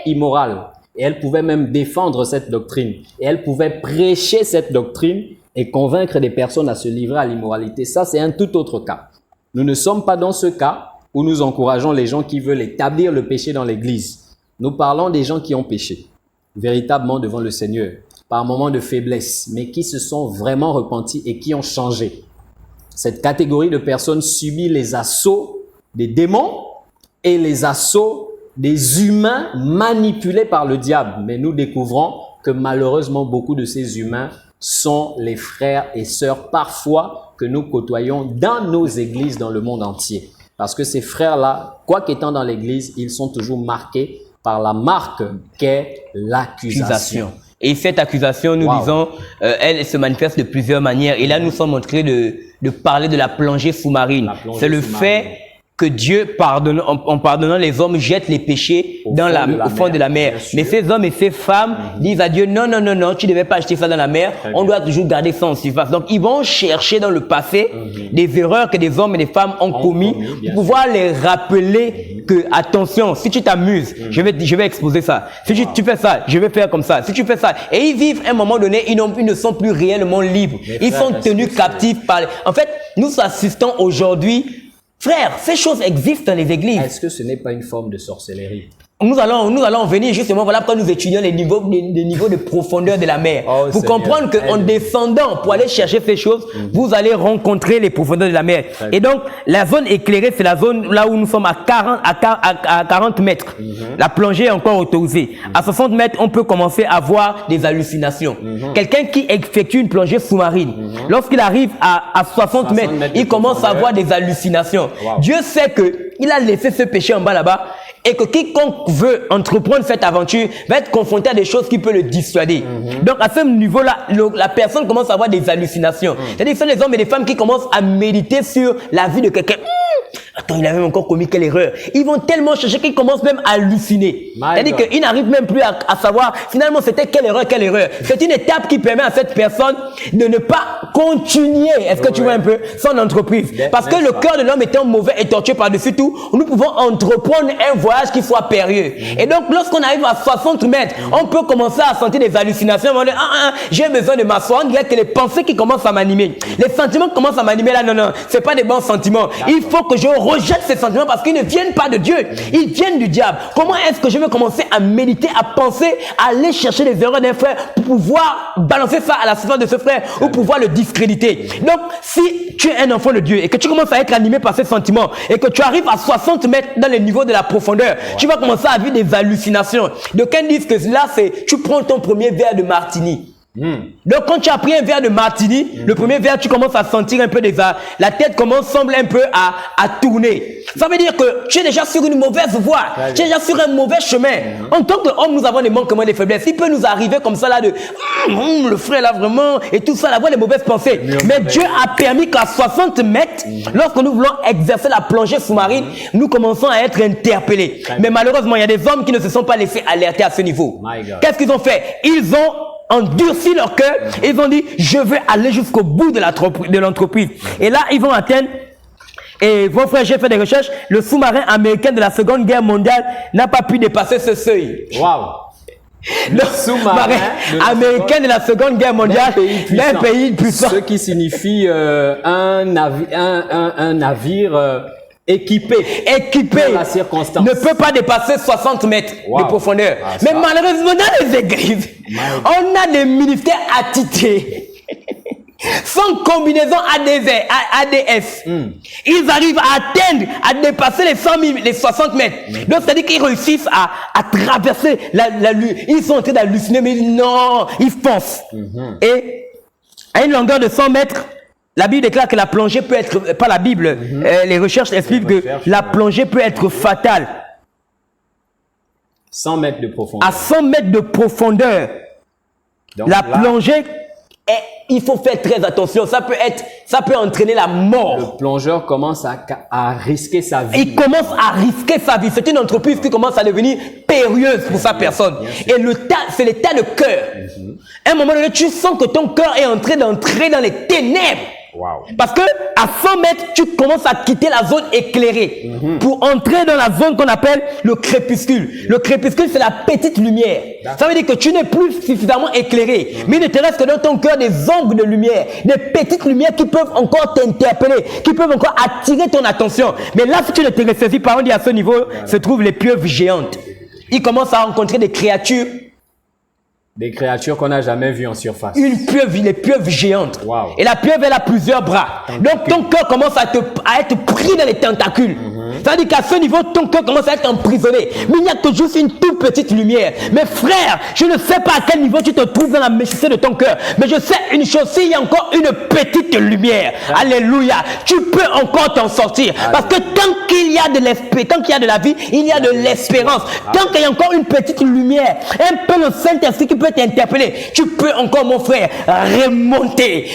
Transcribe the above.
immorale. Et elle pouvait même défendre cette doctrine. Et elle pouvait prêcher cette doctrine et convaincre des personnes à se livrer à l'immoralité. Ça, c'est un tout autre cas. Nous ne sommes pas dans ce cas où nous encourageons les gens qui veulent établir le péché dans l'Église. Nous parlons des gens qui ont péché, véritablement devant le Seigneur, par moments de faiblesse, mais qui se sont vraiment repentis et qui ont changé. Cette catégorie de personnes subit les assauts des démons et les assauts des humains manipulés par le diable. Mais nous découvrons que malheureusement, beaucoup de ces humains sont les frères et sœurs parfois que nous côtoyons dans nos églises dans le monde entier. Parce que ces frères-là, quoi qu'étant dans l'église, ils sont toujours marqués par la marque qu'est l'accusation. Et cette accusation, nous disons, elle se manifeste de plusieurs manières. Et là, nous sommes en train de parler de la plongée sous-marine. C'est le fait que Dieu, en pardonnant les hommes, jette les péchés au fond de la mer. Mais ces hommes et ces femmes disent à Dieu, non, tu ne devais pas jeter ça dans la mer. On doit toujours garder ça en surface. Donc, ils vont chercher dans le passé des erreurs que des hommes et des femmes ont commis pour pouvoir les rappeler que, attention, si tu t'amuses, je vais exposer ça. Si tu fais ça, je vais faire comme ça. Si tu fais ça. Et ils vivent à un moment donné, ils ne sont plus réellement libres. Ils sont tenus captifs par... En fait, nous assistons aujourd'hui. Frère, ces choses existent dans les églises. Est-ce que ce n'est pas une forme de sorcellerie? Nous allons venir justement, voilà pourquoi nous étudions les niveaux de profondeur de la mer. Pour comprendre qu'en descendant, pour aller chercher ces choses, vous allez rencontrer les profondeurs de la mer. Et donc, la zone éclairée, c'est la zone là où nous sommes à 40 mètres. La plongée est encore autorisée. À 60 mètres, on peut commencer à voir des hallucinations. Quelqu'un qui effectue une plongée sous-marine, lorsqu'il arrive à 60 mètres, il commence à avoir des hallucinations. Dieu sait qu'il a laissé ce péché en bas là-bas. Et que quiconque veut entreprendre cette aventure va être confronté à des choses qui peuvent le dissuader. Donc, à ce niveau-là, la personne commence à avoir des hallucinations. C'est-à-dire que ce sont des hommes et des femmes qui commencent à méditer sur la vie de quelqu'un. Attends, il a même encore commis quelle erreur. Ils vont tellement chercher qu'ils commencent même à halluciner. C'est-à-dire qu'ils n'arrivent même plus à savoir finalement c'était quelle erreur. C'est une étape qui permet à cette personne de ne pas continuer, est-ce que tu vois un peu, son entreprise. Parce que le cœur de l'homme étant mauvais et tortueux par-dessus tout, nous pouvons entreprendre un voyage qui soit périlleux. Et donc, lorsqu'on arrive à 60 mètres, on peut commencer à sentir des hallucinations. On va dire, j'ai besoin de m'asseoir. On dirait que les pensées qui commencent à m'animer, les sentiments qui commencent à m'animer là, non, c'est pas des bons sentiments. Il faut que je rejette ces sentiments parce qu'ils ne viennent pas de Dieu. Ils viennent du diable. Comment est-ce que je vais commencer à méditer, à penser, à aller chercher les erreurs d'un frère pour pouvoir balancer ça à la surface de ce frère ou pouvoir le discréditer? Donc, si tu es un enfant de Dieu et que tu commences à être animé par ces sentiments et que tu arrives à 60 mètres dans le niveau de la profondeur, tu vas commencer à vivre des hallucinations. D'aucuns disent que là, c'est tu prends ton premier verre de martini. Donc, quand tu as pris un verre de martini, le premier verre, tu commences à sentir un peu la tête semble un peu à tourner. Ça veut dire que tu es déjà sur une mauvaise voie. Tu es déjà sur un mauvais chemin. En tant qu'homme, nous avons des manquements, des faiblesses. Il peut nous arriver comme ça là le frère là vraiment, et tout ça, avoir les mauvaises pensées. Mais Dieu a permis qu'à 60 mètres, lorsque nous voulons exercer la plongée sous-marine, nous commençons à être interpellés. Mais malheureusement, il y a des hommes qui ne se sont pas laissés alerter à ce niveau. Qu'est-ce qu'ils ont fait? Ils ont endurci leur cœur, ils ont dit je veux aller jusqu'au bout de l'entreprise. Et là ils vont atteindre, et vos frères, j'ai fait des recherches, le sous-marin américain de la Seconde Guerre mondiale n'a pas pu dépasser ce seuil. Le sous-marin américain de la Seconde Guerre mondiale d'un pays puissant. Ce qui signifie un navire équipé la circonstance, ne peut pas dépasser 60 mètres de profondeur. Mais malheureusement, dans les églises, on a des ministères attitrés. Sans combinaison ADS, ils arrivent à dépasser les 60 mètres. Donc, c'est-à-dire qu'ils réussissent à traverser ils sont en train d'halluciner, mais non, ils foncent. Et à une longueur de 100 mètres, la Bible déclare que la plongée peut être, pas la Bible, les recherches expliquent que la plongée peut être fatale. 100 mètres de profondeur. À 100 mètres de profondeur, donc la plongée, il faut faire très attention. Ça peut entraîner la mort. Le plongeur commence à risquer sa vie. Il commence à risquer sa vie. C'est une entreprise qui commence à devenir périlleuse pour sa personne. Et c'est l'état de cœur. À un moment donné, tu sens que ton cœur est en train d'entrer dans les ténèbres. Wow. Parce que à 100 mètres, tu commences à quitter la zone éclairée pour entrer dans la zone qu'on appelle le crépuscule. Le crépuscule, c'est la petite lumière. Ça veut dire que tu n'es plus suffisamment éclairé. Mais il ne te reste que dans ton cœur des ongles de lumière, des petites lumières qui peuvent encore t'interpeller, qui peuvent encore attirer ton attention. Mais là, si tu ne te ressaisis pas, on dit à ce niveau, se trouvent les pieuvres géantes. Il commence à rencontrer des créatures. Des créatures qu'on n'a jamais vues en surface. Une pieuvre, les pieuvres géantes. Wow. Et la pieuvre, elle a plusieurs bras. Donc ton cœur commence à être pris dans les tentacules. C'est-à-dire qu'à ce niveau, ton cœur commence à être emprisonné. Mais il n'y a que juste une toute petite lumière. Mais frère, je ne sais pas à quel niveau tu te trouves dans la méchanceté de ton cœur. Mais je sais une chose, s'il y a encore une petite lumière, alléluia, tu peux encore t'en sortir. Parce que tant qu'il y a de l'esprit, tant qu'il y a de la vie, il y a de l'espérance. Tant qu'il y a encore une petite lumière, un peu le Saint-Esprit qui peut t'interpeller, tu peux encore, mon frère, remonter.